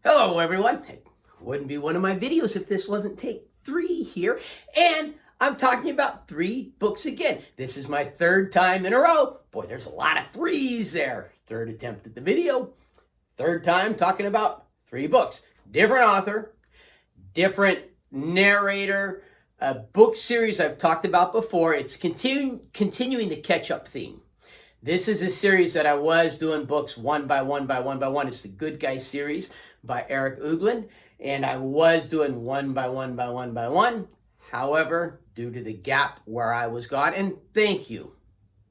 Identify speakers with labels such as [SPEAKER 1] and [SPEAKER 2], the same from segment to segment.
[SPEAKER 1] Hello everyone. It wouldn't be one of my videos if this wasn't take 3 here. And I'm talking about 3 books again. This is my 3rd time in a row. Boy, there's a lot of 3s there. 3rd attempt at the video. 3rd time talking about 3 books. Different author, different narrator, a book series I've talked about before. It's continuing the catch-up theme. This is a series that I was doing books one by one by one by one. It's the Good Guy series by Ugland, and I was doing one by one by one by one. However, due to the gap where I was gone, and thank you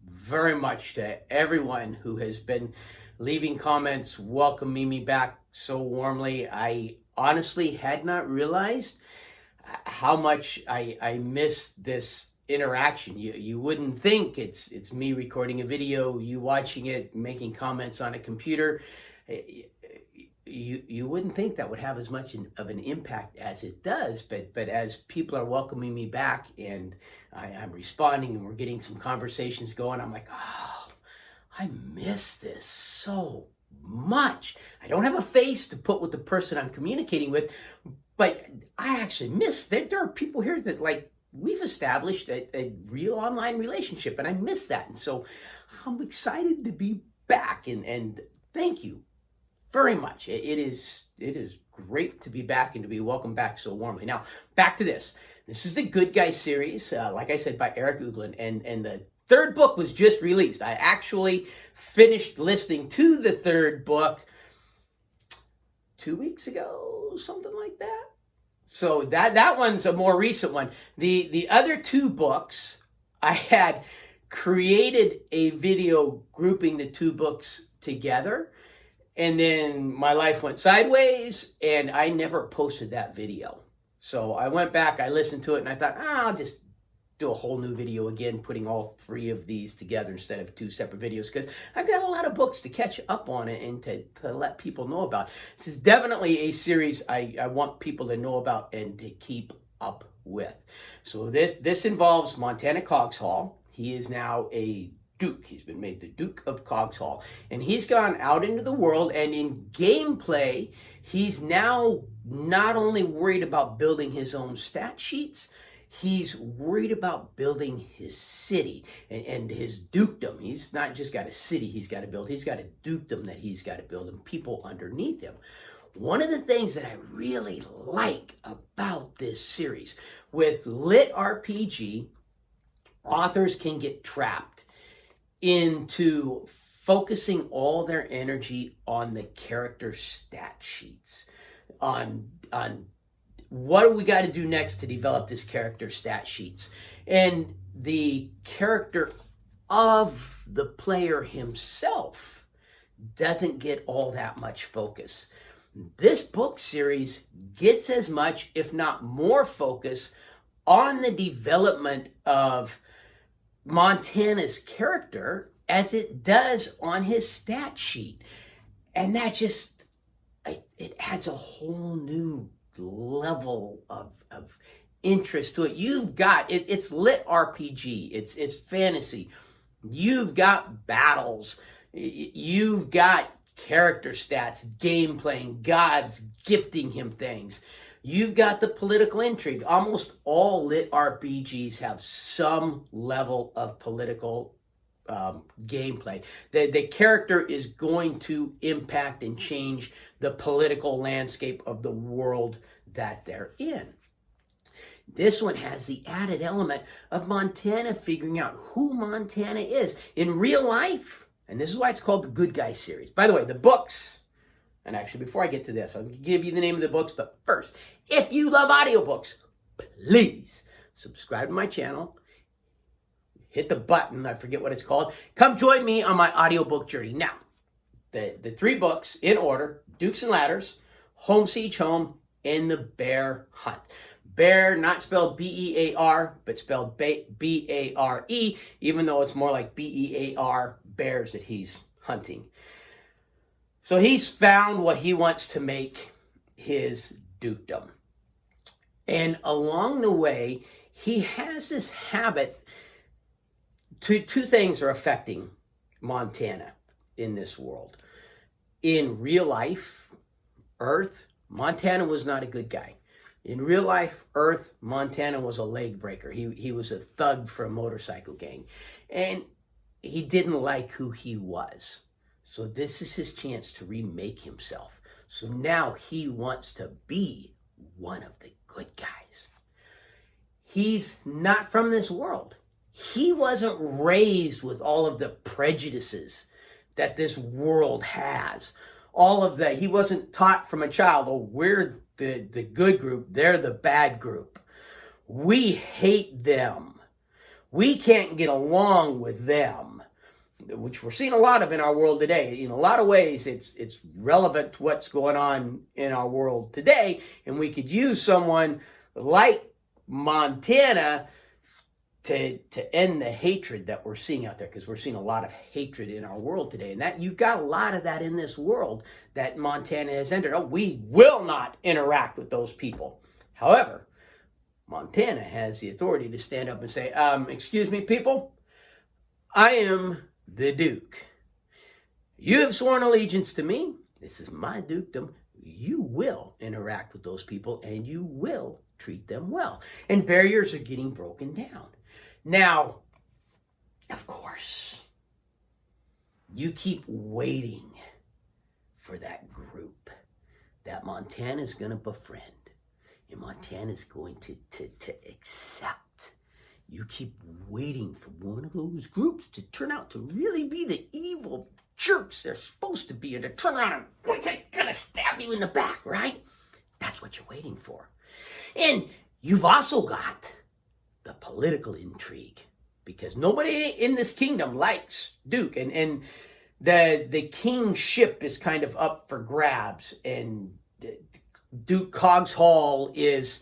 [SPEAKER 1] very much to everyone who has been leaving comments, welcoming me back so warmly. I honestly had not realized how much I missed this interaction. You wouldn't think it's me recording a video, you watching it, making comments on a computer. You wouldn't think that would have as much of an impact as it does, but as people are welcoming me back and I'm responding and we're getting some conversations going, I'm like, oh, I miss this so much. I don't have a face to put with the person I'm communicating with, but I actually miss that there are people here that, like, we've established a real online relationship, and I miss that. And so I'm excited to be back, and thank you very much. It is great to be back and to be welcomed back so warmly. Now, back to this. This is the Good Guy series, like I said, by Ugland, and the 3rd book was just released. I actually finished listening to the 3rd book 2 weeks ago, something like that. So that one's a more recent one. The other 2 books, I had created a video grouping the 2 books together, and then my life went sideways, and I never posted that video. So I went back, I listened to it, and I thought, I'll just do a whole new video again, putting all 3 of these together instead of 2 separate videos, because I've got a lot of books to catch up on it and to let people know about. This is definitely a series I want people to know about and to keep up with. So this involves Montana Coggeshall. He is now a Duke. He's been made the Duke of Coggeshall, and he's gone out into the world, and in gameplay, he's now not only worried about building his own stat sheets, he's worried about building his city and his dukedom. He's not just got a city he's got to build. He's got a dukedom that he's got to build and people underneath him. One of the things that I really like about this series, with lit RPG, authors can get trapped into focusing all their energy on the character stat sheets, on what do we got to do next to develop this character stat sheets? And the character of the player himself doesn't get all that much focus. This book series gets as much, if not more, focus on the development of Montana's character as it does on his stat sheet. And that just, it adds a whole new level of interest to it. You've got it's lit RPG, it's fantasy, you've got battles, you've got character stats, game playing, gods gifting him things, you've got the political intrigue. Almost all lit RPGs have some level of political gameplay. The character is going to impact and change the political landscape of the world that they're in. This one has the added element of Montana figuring out who Montana is in real life. And this is why it's called the Good Guy series. By the way, the books, and actually before I get to this, I'll give you the name of the books, but first, if you love audiobooks, please subscribe to my channel. Hit the button, I forget what it's called. Come join me on my audiobook journey. Now, the 3 books in order: Dukes and Ladders, Home Siege Home, and the Barr Hunt. Bear, not spelled B-E-A-R, but spelled B-A-R-E, even though it's more like B-E-A-R, bears that he's hunting. So he's found what he wants to make his dukedom. And along the way, he has this habit. Two things are affecting Montana in this world. In real life, Earth, Montana was not a good guy. In real life, Earth, Montana was a leg breaker. He was a thug for a motorcycle gang. And he didn't like who he was. So this is his chance to remake himself. So now he wants to be one of the good guys. He's not from this world. He wasn't raised with all of the prejudices that this world has. All of that. He wasn't taught from a child, oh, we're the good group, they're the bad group. We hate them. We can't get along with them, which we're seeing a lot of in our world today. In a lot of ways, it's relevant to what's going on in our world today, and we could use someone like Montana to end the hatred that we're seeing out there, because we're seeing a lot of hatred in our world today, and that you've got a lot of that in this world that Montana has entered. Oh, we will not interact with those people. However, Montana has the authority to stand up and say, excuse me, people, I am the Duke. You have sworn allegiance to me. This is my dukedom. You will interact with those people and you will treat them well. And barriers are getting broken down. Now, of course, you keep waiting for that group that Montana is going to befriend and Montana is going to accept. You keep waiting for one of those groups to turn out to really be the evil jerks they're supposed to be, and to turn around and we're gonna stab you in the back, right? That's what you're waiting for. And you've also got the political intrigue, because nobody in this kingdom likes Duke, and the kingship is kind of up for grabs, and Duke Coggeshall is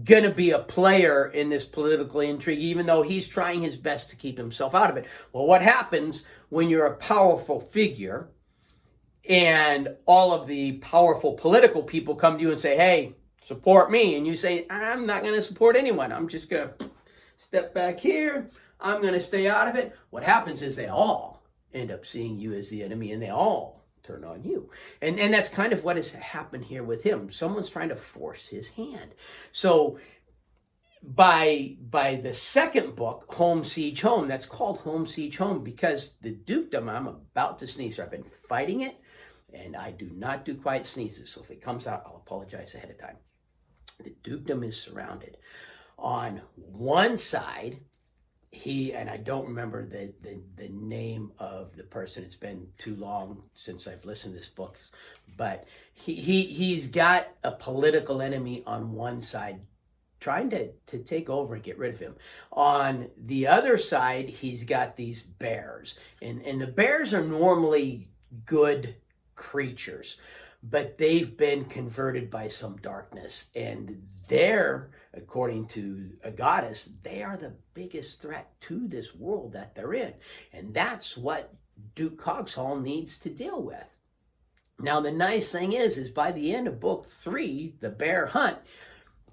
[SPEAKER 1] going to be a player in this political intrigue, even though he's trying his best to keep himself out of it. Well, what happens when you're a powerful figure and all of the powerful political people come to you and say, hey, support me, and you say, I'm not going to support anyone. I'm just going to step back here. I'm going to stay out of it. What happens is they all end up seeing you as the enemy, and they all turn on you. And that's kind of what has happened here with him. Someone's trying to force his hand. So by the second book, Home Siege Home, that's called Home Siege Home because the dukedom, I'm about to sneeze, so I've been fighting it, and I do not do quiet sneezes. So if it comes out, I'll apologize ahead of time. The dukedom is surrounded. On one side, and I don't remember the name of the person. It's been too long since I've listened to this book, but he's got a political enemy on one side trying to take over and get rid of him. On the other side, he's got these bears, and the bears are normally good creatures, but they've been converted by some darkness, and they're, according to a goddess, they are the biggest threat to this world that they're in. And that's what Duke Coggeshall needs to deal with. Now, the nice thing is by the end of book 3, the Barr Hunt,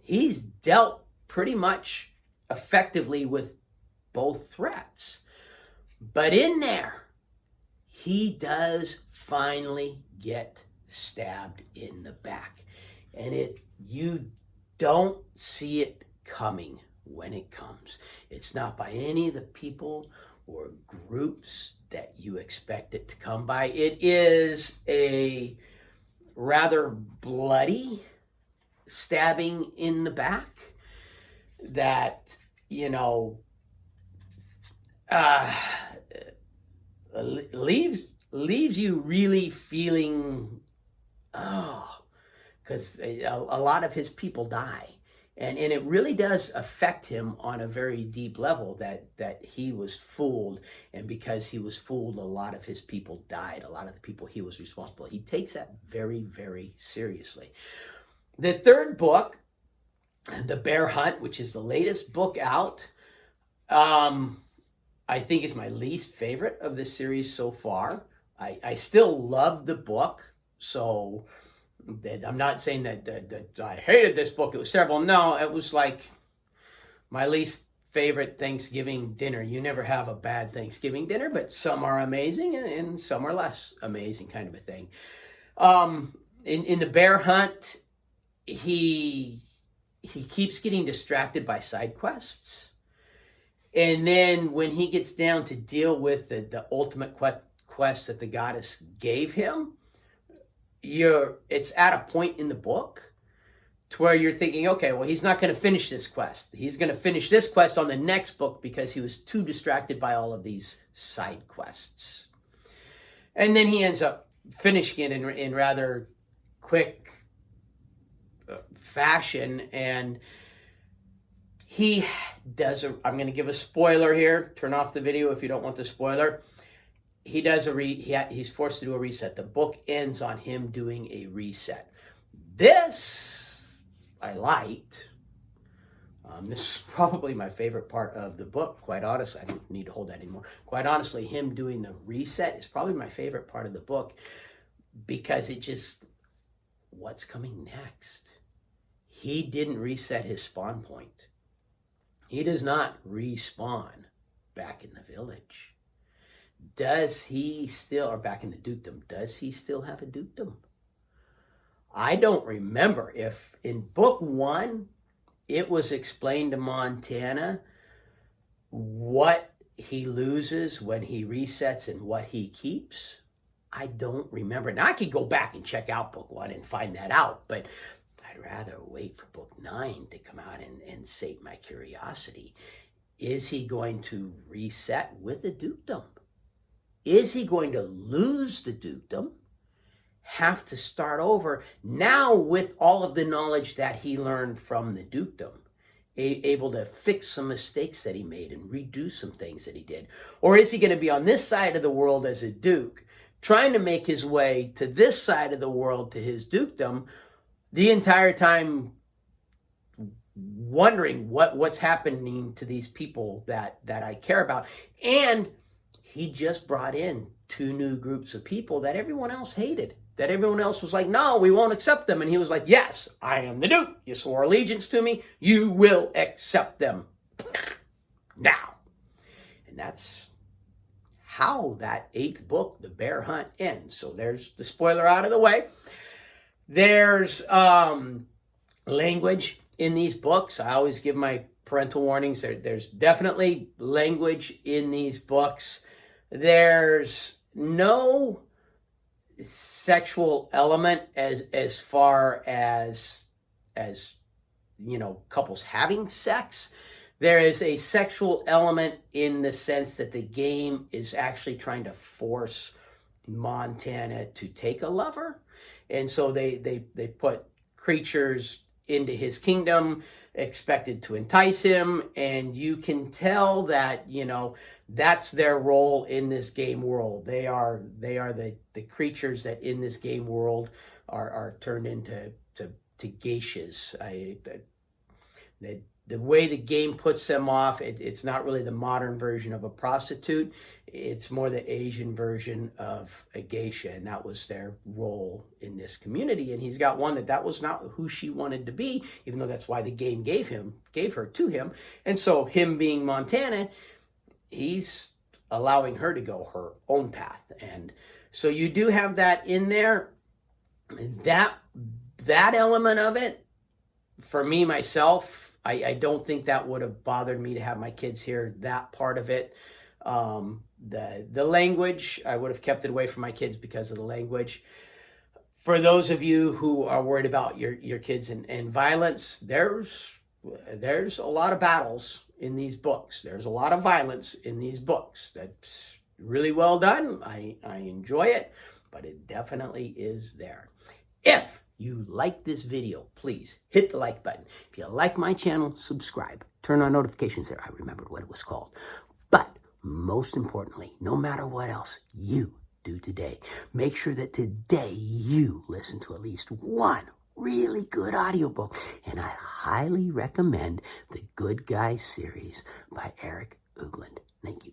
[SPEAKER 1] he's dealt pretty much effectively with both threats. But in there, he does finally get stabbed in the back. And you don't see it coming when it comes. It's not by any of the people or groups that you expect it to come by. It is a rather bloody stabbing in the back that, leaves you really feeling, because a lot of his people die. And it really does affect him on a very deep level that he was fooled. And because he was fooled, a lot of his people died. A lot of the people he was responsible. He takes that very, very seriously. The third book, The Barr Hunt, which is the latest book out, I think is my least favorite of the series so far. I still love the book, so I'm not saying that I hated this book. It was terrible. No, it was like my least favorite Thanksgiving dinner. You never have a bad Thanksgiving dinner, but some are amazing and some are less amazing, kind of a thing. in the Barr Hunt, he keeps getting distracted by side quests. And then when he gets down to deal with the ultimate quest that the goddess gave him, it's at a point in the book to where you're thinking, okay, well, he's not going to finish this quest. He's going to finish this quest on the next book because he was too distracted by all of these side quests. And then he ends up finishing it in rather quick fashion. And he does I'm going to give a spoiler here. Turn off the video if you don't want the spoiler. He does he's forced to do a reset. The book ends on him doing a reset. This I liked. This is probably my favorite part of the book, quite honestly. I don't need to hold that anymore. Quite honestly, him doing the reset is probably my favorite part of the book because it just, what's coming next? He didn't reset his spawn point. He does not respawn back in the village. Does he still, or back in the dukedom, does he still have a dukedom? I don't remember if in book 1, it was explained to Montana what he loses when he resets and what he keeps. I don't remember. Now, I could go back and check out book 1 and find that out, but I'd rather wait for book 9 to come out and sate my curiosity. Is he going to reset with a dukedom? Is he going to lose the dukedom? Have to start over now with all of the knowledge that he learned from the dukedom, able to fix some mistakes that he made and redo some things that he did? Or is he going to be on this side of the world as a duke, trying to make his way to this side of the world to his dukedom, the entire time wondering what's happening to these people that I care about? And he just brought in 2 new groups of people that everyone else hated. That everyone else was like, no, we won't accept them. And he was like, yes, I am the Duke. You swore allegiance to me. You will accept them now. And that's how that 8th book, The Barr Hunt, ends. So there's the spoiler out of the way. There's language in these books. I always give my parental warnings. There's definitely language in these books. There's no sexual element as far as couples having sex. There is a sexual element in the sense that the game is actually trying to force Montana to take a lover, and so they put creatures into his kingdom expected to entice him, and you can tell that that's their role in this game world. They are the creatures that in this game world are turned into geishas. The way the game puts them off, it's not really the modern version of a prostitute. It's more the Asian version of a geisha, and that was their role in this community. And he's got one that was not who she wanted to be, even though that's why the game gave her to him. And so him being Montana, he's allowing her to go her own path. And so you do have that in there. That element of it, for me, myself, I don't think that would have bothered me to have my kids hear that part of it. The language, I would have kept it away from my kids because of the language. For those of you who are worried about your kids and violence, there's a lot of battles in these books. There's a lot of violence in these books. That's really well done. I enjoy it, but it definitely is there. If you like this video, please hit the like button. If you like my channel, subscribe. Turn on notifications there. I remembered what it was called. But most importantly, no matter what else you do today, make sure that today you listen to at least one really good audiobook. And I highly recommend the Good Guys series by Ugland. Thank you.